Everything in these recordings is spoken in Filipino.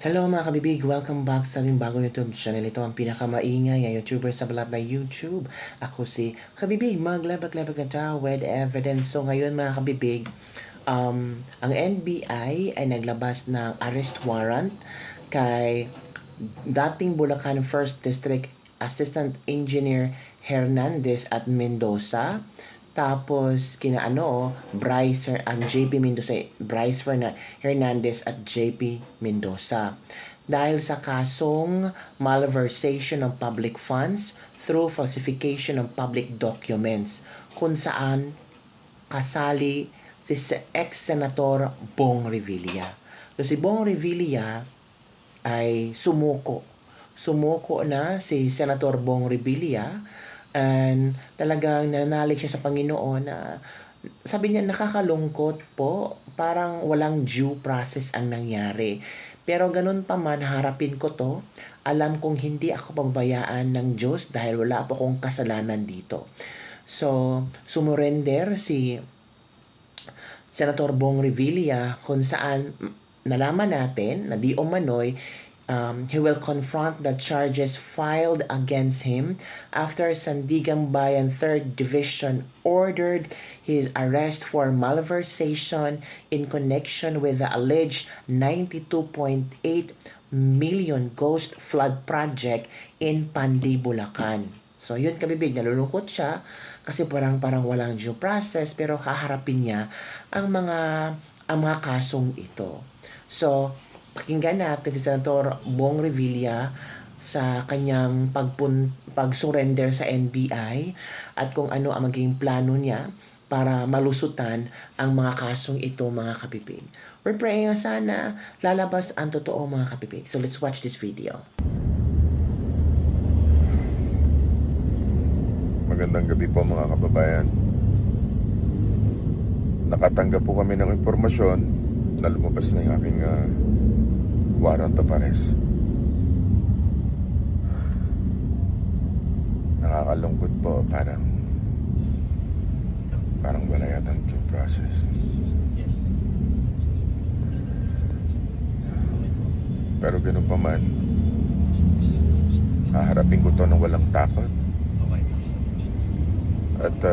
Hello mga kabibig! Welcome back sa aming bagong YouTube channel. Ito ang pinakamaingay na YouTuber sa balat na YouTube. Ako si Kabibig, maglabag-labag na tao with evidence. So ngayon mga kabibig, ang NBI ay naglabas ng arrest warrant kay dating Bulacan 1st District Assistant Engineer Hernandez at Mendoza. Tapos, Bryce, ang JP Mendoza, Bryce Hernandez at JP Mendoza. Dahil sa kasong malversation ng public funds through falsification ng public documents, kung saan kasali si ex-senator Bong Revilla. So, si Bong Revilla ay sumuko na si Senator Bong Revilla, and talagang nananalig siya sa Panginoon na sabi niya nakakalungkot po, parang walang due process ang nangyari. Pero ganun pa man, harapin ko to. Alam kong hindi ako pababayaan ng Diyos dahil wala po akong kasalanan dito. So, sumurrender si Senator Bong Revilla kung saan nalaman natin na di umano'y he will confront the charges filed against him after Sandigan Bayan 3rd Division ordered his arrest for malversation in connection with the alleged 92.8 million ghost flood project in Panli, Bulacan. So yun kabibig, nalulungkot siya kasi parang walang due process, pero haharapin niya ang mga kasong ito. So pakinggan natin si Senator Bong Revilla sa kanyang pag-surrender sa NBI at kung ano ang magiging plano niya para malusutan ang mga kasong ito, mga kapipig. We're praying na sana lalabas ang totoo, mga kapipig. So let's watch this video. Magandang gabi po mga kababayan. Nakatanggap po kami ng impormasyon na lumabas na yung aking warrant of arrest. Nakakalungkot po, parang wala yatang due process. Pero ganun pa man, haharapin ko to ng walang takot. At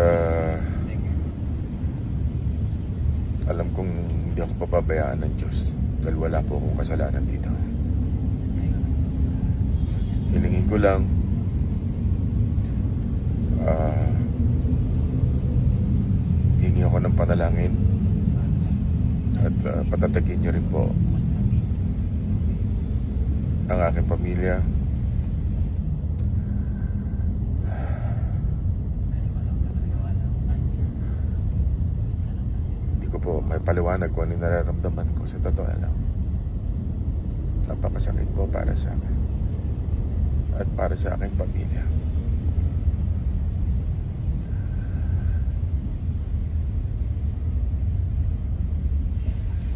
alam kong hindi ako papabayaan ng Diyos dahil wala po akong kasalanan dito. Hilingin ko lang hingi ako ng panalangin at patatagin nyo rin po ang aking pamilya. Po, may paliwanag ko ano yung nararamdaman ko sa totoo lang. Napakasakit po para sa akin at para sa aking pamilya.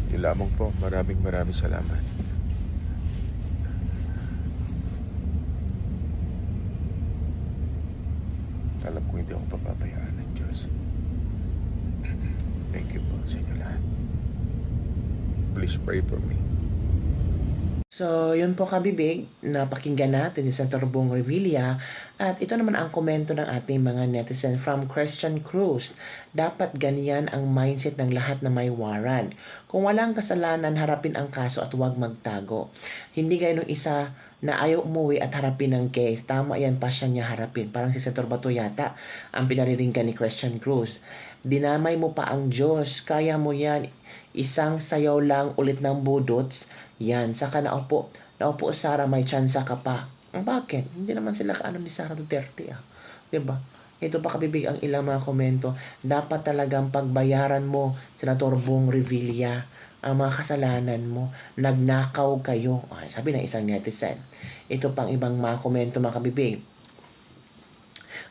Yun lamang po, maraming salamat. Alam ko hindi ako papabayaan ng Diyos. Thank you po sa inyo lahat. Please pray for me. So, yun po kabibig, napakinggan natin si Senator Bong Revilla. At ito naman ang komento ng ating mga netizen from Christian Cruz. Dapat ganyan ang mindset ng lahat na may warrant. Kung walang kasalanan, harapin ang kaso at huwag magtago. Hindi kayo nung isa na ayaw umuwi at harapin ang case. Tama yan, pasya niya harapin. Parang si Senator Bato yata ang pinariringgan ni Christian Cruz. Dinamay mo pa ang Diyos, kaya mo yan. Isang sayaw lang ulit ng budots, yan, saka naupo Sara, may tsansa ka pa. Bakit? Hindi naman sila kaano ni Sara Duterte, diba? Ito pa kabibig ang ilang mga komento. Dapat talagang pagbayaran mo, Senator Bong Revilla, ang mga kasalanan mo. Nagnakaw kayo. Ay, sabi ng isang netizen. Ito pang ibang mga komento, mga kabibig.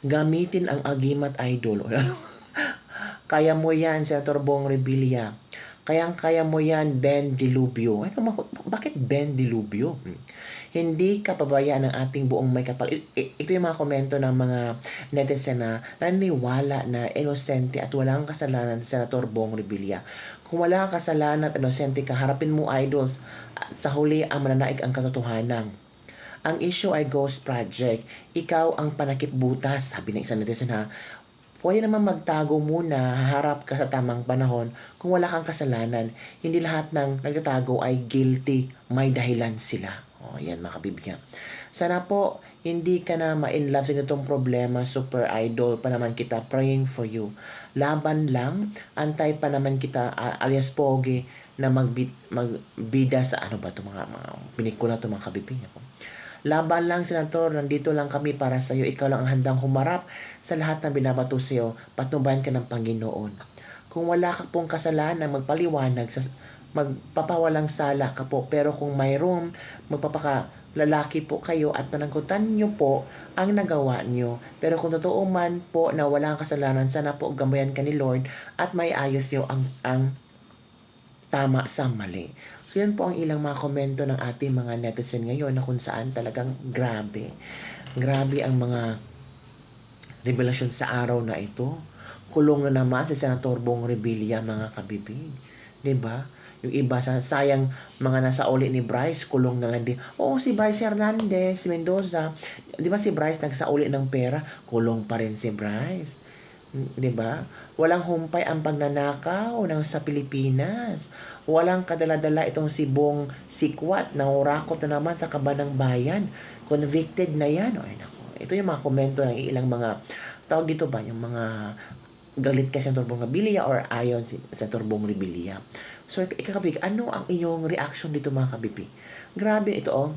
Gamitin ang agimat idol. Kaya mo yan, Senator Bong Revilla. Kaya mo yan, Ben Dilubyo. Bakit Ben Dilubyo? Hindi ka pabayaan ng ating buong may kapal. Ito yung mga komento ng mga netizen na naniniwala na inosente at walang kasalanan si Senator Bong Revilla. Kung wala kang kasalanan at inosente ka, harapin mo idols. At sa huli ang mananaig ang katotohanan. Ang issue ay ghost project. Ikaw ang panakipbutas, sabi ng isang netizen ha. Pwede naman magtago muna, haharap ka sa tamang panahon kung wala kang kasalanan. Hindi lahat ng nagtatago ay guilty, may dahilan sila. O, yan mga kabibigyan. Sana po, hindi ka na ma-in love sa itong problema, super idol pa naman kita, praying for you. Laban lang, antay pa naman kita, alias pogi, na magbida sa ano ba ito mga pelikula ito mga kabibigyan ko. Laban lang, Senator. Nandito lang kami para sa iyo. Ikaw lang ang handang humarap sa lahat ng binabato sa iyo. Patnubayan ka ng Panginoon. Kung wala ka pong kasalanan, magpaliwanag, magpapawalang sala ka po. Pero kung mayroong lalaki po kayo at panangkutan nyo po ang nagawa nyo. Pero kung totoo man po na wala kang kasalanan, sana po gamayan ka ni Lord at may ayos nyo ang tama sa mali. So yan po ang ilang mga komento ng ating mga netizen ngayon na kung saan talagang grabe. Grabe ang mga revelasyon sa araw na ito. Kulong na naman si Senator Bong Revilla mga kabibig. 'Di ba? Yung iba sayang mga nasa uli ni Bryce, kulong na lang din. Oo, si Bryce Hernandez, si Mendoza. 'Di ba si Bryce nagsauli ng pera, kulong pa rin si Bryce. 'Di ba? Walang humpay ang pagnanakaw sa Pilipinas. Walang kadala-dala itong si Bong Sikwat na urakot na naman sa kabanang bayan. Convicted na yan. Ay, nako. Ito yung mga komento ng ilang mga tawag dito ba, yung mga galit kay Senator Bong Revilla or ayon si Senator Bong Revilla. So, ikakabig, ano ang inyong reaction dito mga kabibi? Grabe ito oh.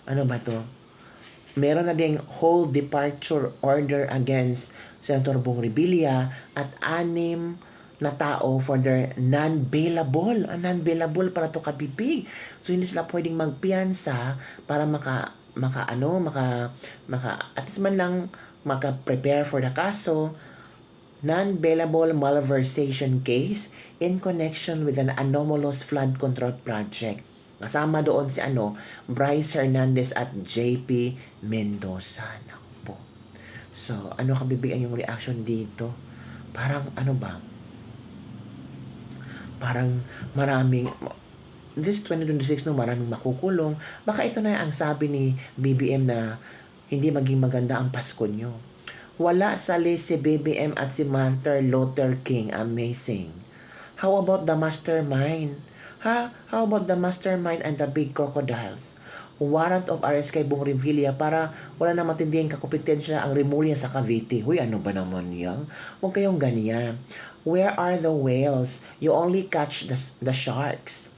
Ano ba to? Meron na ding whole departure order against Senator Bong Revilla at 6 na tao for their non-bailable. Non-bailable para to kabibig. So hindi sila pwedeng magpiyansa para at least man lang maka-prepare for the kaso. Non-bailable malversation case in connection with an anomalous flood control project. Kasama doon si Bryce Hernandez at JP Mendoza. Naku po. So, ano kabibigyan yung reaction dito? Parang parang maraming this 2026 maraming makukulong. Baka ito na ang sabi ni BBM na hindi maging maganda ang Pasko nyo. Wala sali si BBM at si Martin Luther King. Amazing. How about the mastermind? How about the mastermind and the big crocodiles? Warrant of arrest kay Bong Revilla para wala na matindihang kakompetensya ang Rimulya sa Cavite. Huy, ano ba naman yan? Huwag kayong ganyan. Where are the whales? You only catch the sharks.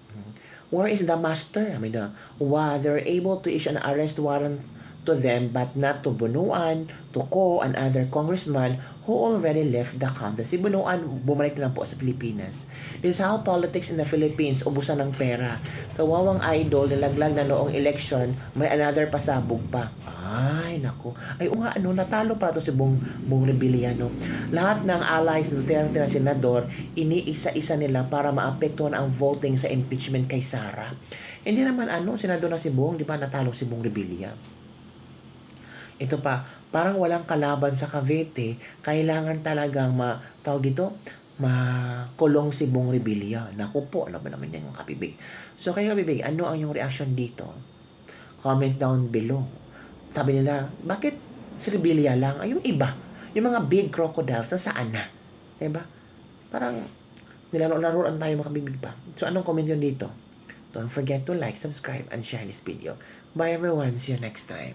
Where is the master? They're able to issue an arrest warrant to them but not to Bunuan, to Ko, and other congressman who already left the country. Si Bunuan, bumalik na po sa Pilipinas. This is how politics in the Philippines, ubusan ng pera. Kawawang idol, nilaglag na noong election, may another pasabog pa. Ay, nako. Ay, natalo pa to si Bong Revilla, no? Lahat ng allies ng Duterte na senador, iniisa-isa nila para maapektuhan ang voting sa impeachment kay Sara. Hindi naman senador na si Bong, di ba natalo si Bong Revilla? Ito pa, parang walang kalaban sa Cavite, kailangan talagang makulong si Bong Revilla. Naku po, ano ba naman yan mga kabibig? So kayo kabibig, ano ang yung reaction dito? Comment down below. Sabi nila, bakit si Revilla lang? Ay, yung iba, yung mga big crocodiles, saan na? Diba? Parang nilaro-laruan tayo mga kabibig pa. So anong comment yun dito? Don't forget to like, subscribe, and share this video. Bye everyone, see you next time.